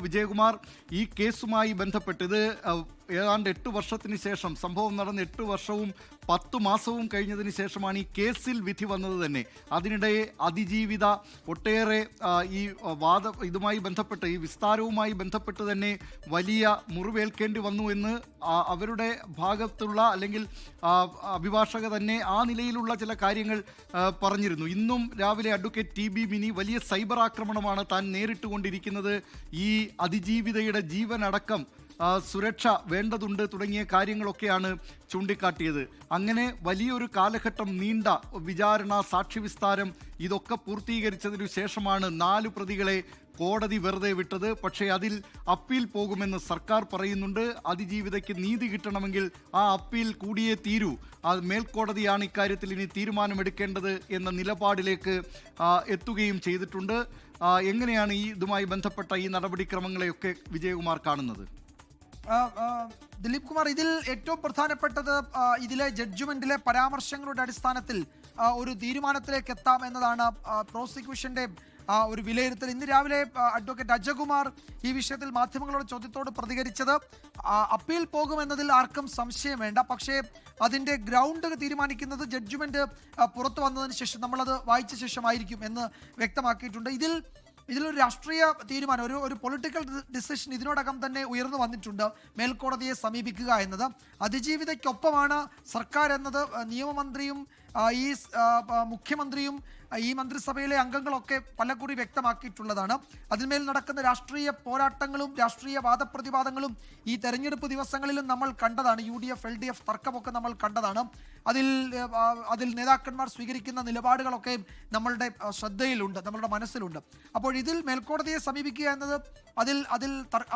വിജയകുമാർ, ഈ കേസുമായി ബന്ധപ്പെട്ട് ഇത് ഏതാണ്ട് 8 വർഷത്തിന് ശേഷം, സംഭവം നടന്ന് 8 വർഷവും 10 മാസവും കഴിഞ്ഞതിന് ശേഷമാണ് ഈ കേസിൽ വിധി വന്നത് തന്നെ. അതിനിടെ അതിജീവിത ഒട്ടേറെ ഈ ഇതുമായി ബന്ധപ്പെട്ട്, ഈ വിസ്താരവുമായി ബന്ധപ്പെട്ട് തന്നെ വലിയ മുറിവേൽക്കേണ്ടി വന്നു എന്ന് അവരുടെ ഭാഗത്തുള്ള അല്ലെങ്കിൽ അഭിഭാഷക തന്നെ ആ നിലയിലുള്ള ചില കാര്യങ്ങൾ പറഞ്ഞിരുന്നു. ഇന്നും രാവിലെ അഡ്വക്കേറ്റ് ടി ബി മിനി വലിയ സൈബർ ആക്രമണമാണ് താൻ നേരിട്ടുകൊണ്ടിരിക്കുന്നത്, ഈ അതിജീവിതയുടെ ജീവനടക്കം സുരക്ഷ വേണ്ടതുണ്ട് തുടങ്ങിയ കാര്യങ്ങളൊക്കെയാണ് ചൂണ്ടിക്കാട്ടിയത്. അങ്ങനെ വലിയൊരു കാലഘട്ടം നീണ്ട വിചാരണ, സാക്ഷി വിസ്താരം ഇതൊക്കെ പൂർത്തീകരിച്ചതിനു ശേഷമാണ് 4 പ്രതികളെ കോടതി വെറുതെ വിട്ടത്. പക്ഷേ അതിൽ അപ്പീൽ പോകുമെന്ന് സർക്കാർ പറയുന്നുണ്ട്. അതിജീവിതയ്ക്ക് നീതി കിട്ടണമെങ്കിൽ ആ അപ്പീൽ കൂടിയേ തീരൂ. മേൽക്കോടതിയാണ് ഇക്കാര്യത്തിൽ ഇനി തീരുമാനമെടുക്കേണ്ടത് എന്ന നിലപാടിലേക്ക് എത്തുകയും ചെയ്തിട്ടുണ്ട്. എങ്ങനെയാണ് ഇതുമായി ബന്ധപ്പെട്ട ഈ നടപടിക്രമങ്ങളെയൊക്കെ വിജയകുമാർ കാണുന്നത്? ദിലീപ് കുമാർ, ഇതിൽ ഏറ്റവും പ്രധാനപ്പെട്ടത് ഇതിലെ ജഡ്ജ്മെന്റിലെ പരാമർശങ്ങളുടെ അടിസ്ഥാനത്തിൽ ഒരു തീരുമാനത്തിലേക്ക് എത്താം എന്നതാണ് പ്രോസിക്യൂഷന്റെ ഒരു വിലയിരുത്തൽ. ഇന്ന് രാവിലെ അഡ്വക്കേറ്റ് അജകുമാർ ഈ വിഷയത്തിൽ മാധ്യമങ്ങളുടെ ചോദ്യത്തോട് പ്രതികരിച്ചത്, അപ്പീൽ പോകുമെന്നതിൽ ആർക്കും സംശയം വേണ്ട, പക്ഷേ അതിൻ്റെ ഗ്രൗണ്ട് തീരുമാനിക്കുന്നത് ജഡ്ജ്മെന്റ് പുറത്തു വന്നതിന് ശേഷം, നമ്മളത് വായിച്ച ശേഷമായിരിക്കും എന്ന് വ്യക്തമാക്കിയിട്ടുണ്ട്. ഇതിലൊരു രാഷ്ട്രീയ തീരുമാനം, ഒരു പൊളിറ്റിക്കൽ ഡിസിഷൻ ഇതിനോടകം തന്നെ ഉയർന്നു വന്നിട്ടുണ്ട്. മേൽക്കോടതിയെ സമീപിക്കുക എന്നത് അതിജീവിതയ്ക്കൊപ്പമാണ് സർക്കാർ എന്നത് നിയമമന്ത്രിയും ഈ മുഖ്യമന്ത്രിയും ഈ മന്ത്രിസഭയിലെ അംഗങ്ങളൊക്കെ പലകുറി വ്യക്തമാക്കിയിട്ടുള്ളതാണ്. അതിന്മേൽ നടക്കുന്ന രാഷ്ട്രീയ പോരാട്ടങ്ങളും രാഷ്ട്രീയ വാദപ്രതിവാദങ്ങളും ഈ തെരഞ്ഞെടുപ്പ് ദിവസങ്ങളിലും നമ്മൾ കണ്ടതാണ്. UDF LDF തർക്കമൊക്കെ നമ്മൾ കണ്ടതാണ്. അതിൽ നേതാക്കന്മാർ സ്വീകരിക്കുന്ന നിലപാടുകളൊക്കെ നമ്മളുടെ ശ്രദ്ധയിലുണ്ട്, നമ്മളുടെ മനസ്സിലുണ്ട്. അപ്പോൾ ഇതിൽ മേൽക്കോടതിയെ സമീപിക്കുക എന്നത്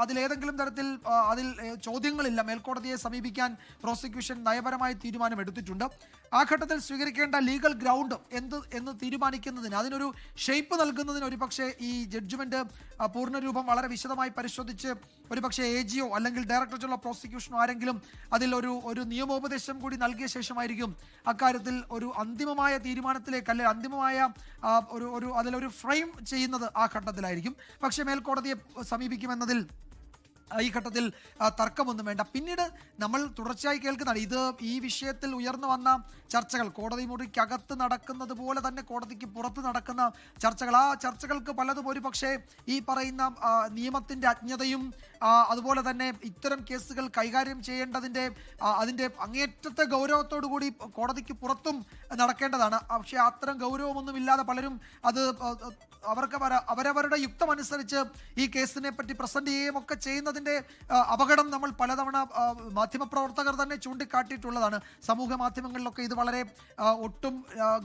അതിലേതെങ്കിലും തരത്തിൽ അതിൽ ചോദ്യങ്ങളില്ല. മേൽക്കോടതിയെ സമീപിക്കാൻ പ്രോസിക്യൂഷൻ നയപരമായ തീരുമാനം എടുത്തിട്ടുണ്ട്. ആ ഘട്ടത്തിൽ സ്വീകരിക്കേണ്ട ലീഗൽ ഗ്രൗണ്ട് എന്ന് തീരുമാനിക്കുന്നതിന്, അതിനൊരു ഷേപ്പ് നൽകുന്നതിന് ഒരുപക്ഷെ ഈ ജഡ്ജ്മെന്റ് പൂർണ്ണരൂപം വളരെ വിശദമായി പരിശോധിച്ച് ഒരുപക്ഷെ AGO അല്ലെങ്കിൽ ഡയറക്ടർ ജനറൽ ഓഫ് പ്രോസിക്യൂഷനോ ആരെങ്കിലും അതിൽ ഒരു നിയമോപദേശം കൂടി നൽകിയ ശേഷമായിരിക്കും അക്കാര്യത്തിൽ ഒരു അന്തിമമായ തീരുമാനത്തിലേക്ക്, അല്ലെങ്കിൽ അന്തിമമായ അതിലൊരു ഫ്രെയിം ചെയ്യുന്നത് ആ ഘട്ടത്തിലായിരിക്കും. പക്ഷേ മേൽക്കോടതിയെ സമീപിക്കുമെന്നതിൽ ഈ ഘട്ടത്തിൽ തർക്കമൊന്നും വേണ്ട. പിന്നീട് നമ്മൾ തുടർച്ചയായി കേൾക്കുന്നതാണ് ഈ വിഷയത്തിൽ ഉയർന്നു വന്ന ചർച്ചകൾ, കോടതി മുറിക്കകത്ത് നടക്കുന്നത് പോലെ തന്നെ കോടതിക്ക് പുറത്ത് നടക്കുന്ന ചർച്ചകൾ. ആ ചർച്ചകൾക്ക് പലതും ഒരു പക്ഷേ ഈ പറയുന്ന നിയമത്തിൻ്റെ അജ്ഞതയും അതുപോലെ തന്നെ ഇത്തരം കേസുകൾ കൈകാര്യം ചെയ്യേണ്ടതിൻ്റെ അതിൻ്റെ അങ്ങേറ്റത്തെ ഗൗരവത്തോടു കൂടി കോടതിക്ക് പുറത്തും നടക്കേണ്ടതാണ്. പക്ഷേ അത്തരം ഗൗരവമൊന്നുമില്ലാതെ പലരും അത് അവരവരുടെ യുക്തമനുസരിച്ച് ഈ കേസിനെ പറ്റി പ്രസന്റ് ചെയ്യുകയും ഒക്കെ ചെയ്യുന്നതിൻ്റെ അപകടം നമ്മൾ പലതവണ മാധ്യമപ്രവർത്തകർ തന്നെ ചൂണ്ടിക്കാട്ടിയിട്ടുള്ളതാണ്. സമൂഹ മാധ്യമങ്ങളിലൊക്കെ ഇത് വളരെ ഒട്ടും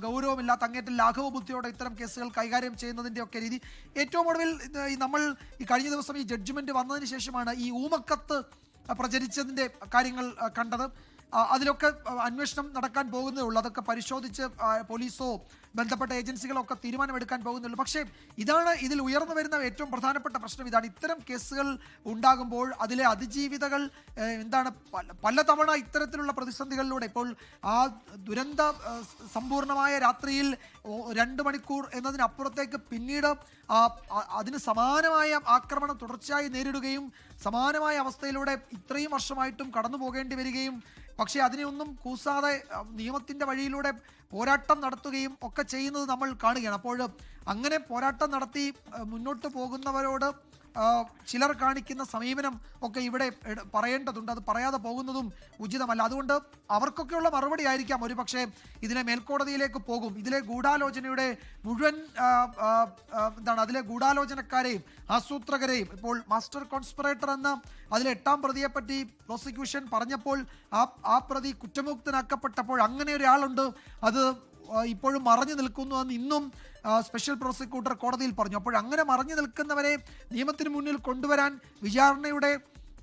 ഗൗരവമില്ലാത്ത, അങ്ങേറ്റം ലാഘവ ബുദ്ധിയോടെ ഇത്തരം കേസുകൾ കൈകാര്യം ചെയ്യുന്നതിൻ്റെ ഒക്കെ രീതി. ഏറ്റവും ഒടുവിൽ നമ്മൾ ഈ കഴിഞ്ഞ ദിവസം ഈ ജഡ്ജ്മെന്റ് വന്നതിന് ശേഷമാണ് ഈ ഊമക്കത്ത് പ്രചരിച്ചതിൻ്റെ കാര്യങ്ങൾ കണ്ടത്. അതിലൊക്കെ അന്വേഷണം നടക്കാൻ പോകുന്നേ ഉള്ളൂ. അതൊക്കെ പരിശോധിച്ച് പോലീസോ ബന്ധപ്പെട്ട ഏജൻസികളൊക്കെ തീരുമാനമെടുക്കാൻ പോകുന്നുള്ളൂ. പക്ഷേ ഇതിൽ ഉയർന്നു വരുന്ന ഏറ്റവും പ്രധാനപ്പെട്ട പ്രശ്നം ഇതാണ്. ഇത്തരം കേസുകൾ ഉണ്ടാകുമ്പോൾ അതിലെ അതിജീവിതകൾ പലതവണ ഇത്തരത്തിലുള്ള പ്രതിസന്ധികളിലൂടെ, ഇപ്പോൾ ആ ദുരന്ത സമ്പൂർണമായ രാത്രിയിൽ 2 മണിക്കൂർ എന്നതിനപ്പുറത്തേക്ക് പിന്നീട് അതിന് സമാനമായ ആക്രമണം തുടർച്ചയായി നേരിടുകയും സമാനമായ അവസ്ഥയിലൂടെ ഇത്രയും വർഷമായിട്ടും കടന്നു പോകേണ്ടി വരികയും, പക്ഷേ അതിനെയൊന്നും കൂസാതെ നിയമത്തിൻ്റെ വഴിയിലൂടെ പോരാട്ടം നടത്തുകയും ഒക്കെ ചെയ്യുന്നത് നമ്മൾ കാണുകയാണ്. അപ്പോൾ അങ്ങനെ പോരാട്ടം നടത്തി മുന്നോട്ട് പോകുന്നവരോട് ചിലർ കാണിക്കുന്ന സമീപനം ഒക്കെ ഇവിടെ പറയേണ്ടതുണ്ട്. അത് പറയാതെ പോകുന്നതും ഉചിതമല്ല. അതുകൊണ്ട് അവർക്കൊക്കെയുള്ള മറുപടി ആയിരിക്കാം ഒരു പക്ഷേ ഇതിനെ മേൽക്കോടതിയിലേക്ക് പോകും. ഇതിലെ ഗൂഢാലോചനയുടെ മുഴുവൻ അതിലെ ഗൂഢാലോചനക്കാരെയും ആസൂത്രകരെയും, ഇപ്പോൾ മാസ്റ്റർ കോൺസ്പിറേറ്റർ എന്ന അതിലെ 8ാം പ്രതിയെപ്പറ്റി പ്രോസിക്യൂഷൻ പറഞ്ഞപ്പോൾ ആ പ്രതി കുറ്റമുക്തനാക്കപ്പെട്ടപ്പോൾ അങ്ങനെ ഒരാളുണ്ട്, അത് ഇപ്പോഴും മറഞ്ഞു നിൽക്കുന്നു എന്ന് ഇന്നും സ്പെഷ്യൽ പ്രോസിക്യൂട്ടർ കോടതിയിൽ പറഞ്ഞു. അപ്പോൾ അങ്ങനെ മറഞ്ഞു നിൽക്കുന്നവരെ നിയമത്തിന് മുന്നിൽ കൊണ്ടുവരാൻ വിചാരണയുടെ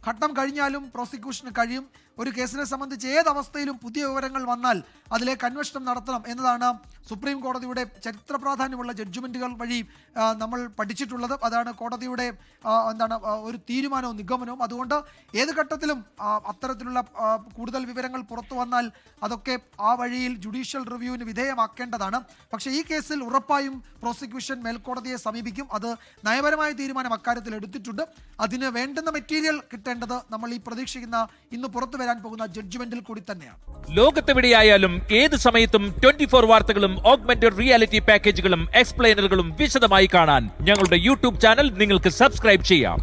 ഘട്ടം കഴിഞ്ഞാലും പ്രോസിക്യൂഷന് കഴിയും. ഒരു കേസിനെ സംബന്ധിച്ച് ഏതവസ്ഥയിലും പുതിയ വിവരങ്ങൾ വന്നാൽ അതിലേക്ക് അന്വേഷണം നടത്തണം എന്നതാണ് സുപ്രീം കോടതിയുടെ ചരിത്ര പ്രാധാന്യമുള്ള ജഡ്ജ്മെന്റുകൾ വഴി നമ്മൾ പഠിച്ചിട്ടുള്ളത്. അതാണ് കോടതിയുടെ ഒരു തീരുമാനവും നിഗമനവും. അതുകൊണ്ട് ഏത് ഘട്ടത്തിലും അത്തരത്തിലുള്ള കൂടുതൽ വിവരങ്ങൾ പുറത്തു വന്നാൽ അതൊക്കെ ആ വഴിയിൽ ജുഡീഷ്യൽ റിവ്യൂവിന് വിധേയമാക്കേണ്ടതാണ്. പക്ഷേ ഈ കേസിൽ ഉറപ്പായും പ്രോസിക്യൂഷൻ മേൽക്കോടതിയെ സമീപിക്കും. അത് നയപരമായ തീരുമാനം അക്കാര്യത്തിൽ എടുത്തിട്ടുണ്ട്. അതിന് വേണ്ടുന്ന മെറ്റീരിയൽ കിട്ടേണ്ടത് നമ്മൾ ഈ പ്രതീക്ഷിക്കുന്ന ഇന്ന് പുറത്തു വരാൻ പോകുന്ന ജഡ്ജ്മെന്റിൽ കൂടി തന്നെയാണ്. ലോകത്തെവിടെയായാലും ഏത് സമയത്തും 24 വാർത്തകളും ഓഗ്മെന്റഡ് റിയാലിറ്റി പാക്കേജുകളും എക്സ്പ്ലെയിനറുകളും വിശദമായി കാണാൻ ഞങ്ങളുടെ യൂട്യൂബ് ചാനൽ നിങ്ങൾക്ക് സബ്സ്ക്രൈബ് ചെയ്യാം.